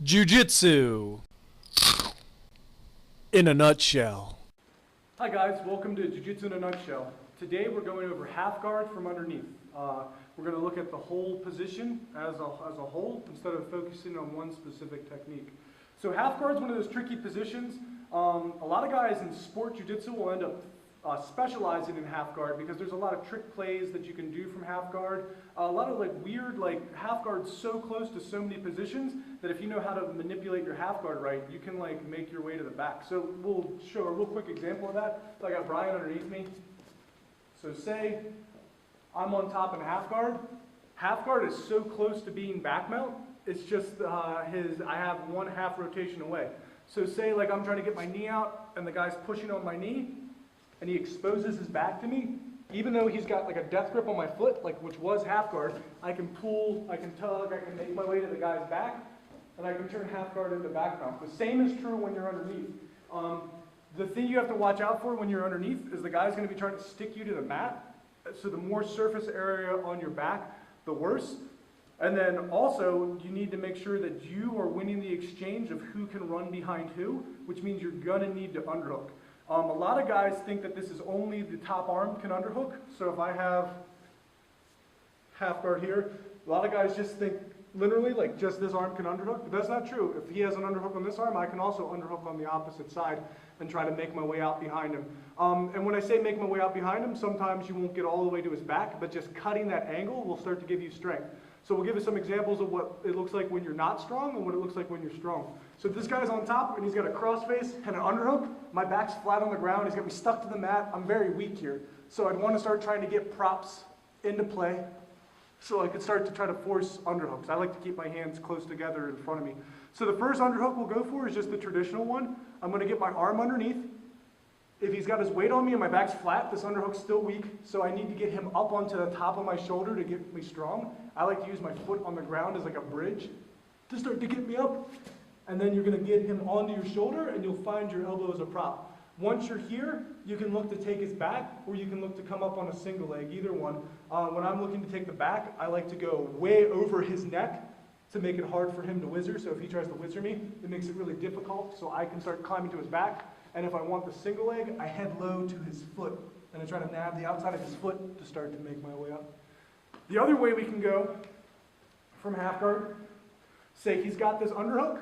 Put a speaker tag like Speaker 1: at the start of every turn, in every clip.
Speaker 1: Jiu Jitsu in a nutshell.
Speaker 2: Hi guys, welcome to Jiu Jitsu in a nutshell. Today we're going over half guard from underneath. We're going to look at the whole position as a whole instead of focusing on one specific technique. So half guard is one of those tricky positions. A lot of guys in sport jiu-jitsu will end up specializing in half guard because there's a lot of trick plays that you can do from half guard. A lot of weird half guards so close to so many positions that if you know how to manipulate your half guard right, you can make your way to the back. So we'll show a real quick example of that. So I got Brian underneath me. So say I'm on top in half guard. Half guard is so close to being back mount, it's just I have one half rotation away. So say I'm trying to get my knee out and the guy's pushing on my knee and he exposes his back to me. Even though he's got a death grip on my foot, which was half guard, I can pull, I can tug, I can make my way to the guy's back, and I can turn half guard into back mount. The same is true when you're underneath. The thing you have to watch out for when you're underneath is the guy's going to be trying to stick you to the mat. So the more surface area on your back, the worse. And then also, you need to make sure that you are winning the exchange of who can run behind who, which means you're going to need to underhook. A lot of guys think that this is only the top arm can underhook. So if I have half guard here, a lot of guys just think literally just this arm can underhook, but that's not true. If he has an underhook on this arm, I can also underhook on the opposite side and try to make my way out behind him. And when I say make my way out behind him, sometimes you won't get all the way to his back, but just cutting that angle will start to give you strength. So we'll give you some examples of what it looks like when you're not strong and what it looks like when you're strong. So this guy's on top and he's got a cross face and an underhook. My back's flat on the ground. He's got me stuck to the mat. I'm very weak here. So I'd want to start trying to get props into play so I could start to try to force underhooks. I like to keep my hands close together in front of me. So the first underhook we'll go for is just the traditional one. I'm going to get my arm underneath. If he's got his weight on me and my back's flat, this underhook's still weak, so I need to get him up onto the top of my shoulder to get me strong. I like to use my foot on the ground as a bridge to start to get me up. And then you're going to get him onto your shoulder and you'll find your elbow as a prop. Once you're here, you can look to take his back or you can look to come up on a single leg, either one. When I'm looking to take the back, I like to go way over his neck to make it hard for him to whizzer. So if he tries to whizzer me, it makes it really difficult so I can start climbing to his back. And if I want the single leg, I head low to his foot and I try to nab the outside of his foot to start to make my way up. The other way we can go from half guard, say he's got this underhook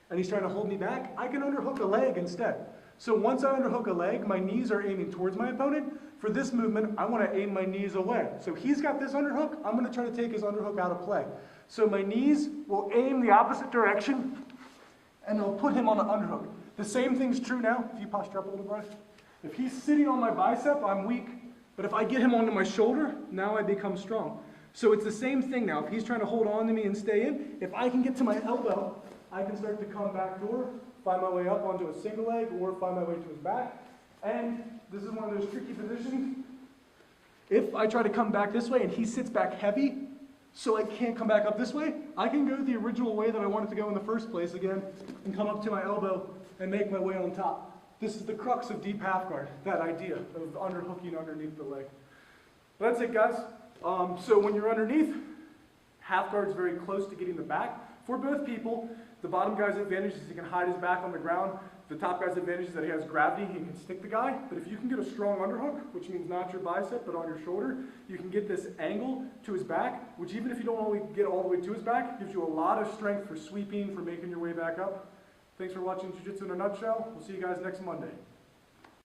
Speaker 2: and he's trying to hold me back, I can underhook a leg instead. So once I underhook a leg, my knees are aiming towards my opponent. For this movement, I want to aim my knees away. So he's got this underhook, I'm going to try to take his underhook out of play. So my knees will aim the opposite direction and I'll put him on an underhook. The same thing's true now. If you posture up a little, Brian. If he's sitting on my bicep, I'm weak. But if I get him onto my shoulder, now I become strong. So it's the same thing now. If he's trying to hold on to me and stay in, if I can get to my elbow, I can start to come back door, find my way up onto a single leg, or find my way to his back. And this is one of those tricky positions. If I try to come back this way and he sits back heavy, so I can't come back up this way, I can go the original way that I wanted to go in the first place again, and come up to my elbow and make my way on top. This is the crux of deep half guard, that idea of underhooking underneath the leg. But that's it, guys. So when you're underneath, half guard is very close to getting the back. For both people, the bottom guy's advantage is he can hide his back on the ground. The top guy's advantage is that he has gravity, he can stick the guy. But if you can get a strong underhook, which means not your bicep, but on your shoulder, you can get this angle to his back, which even if you don't only get all the way to his back, gives you a lot of strength for sweeping, for making your way back up. Thanks for watching Jiu Jitsu in a nutshell. We'll see you guys next Monday.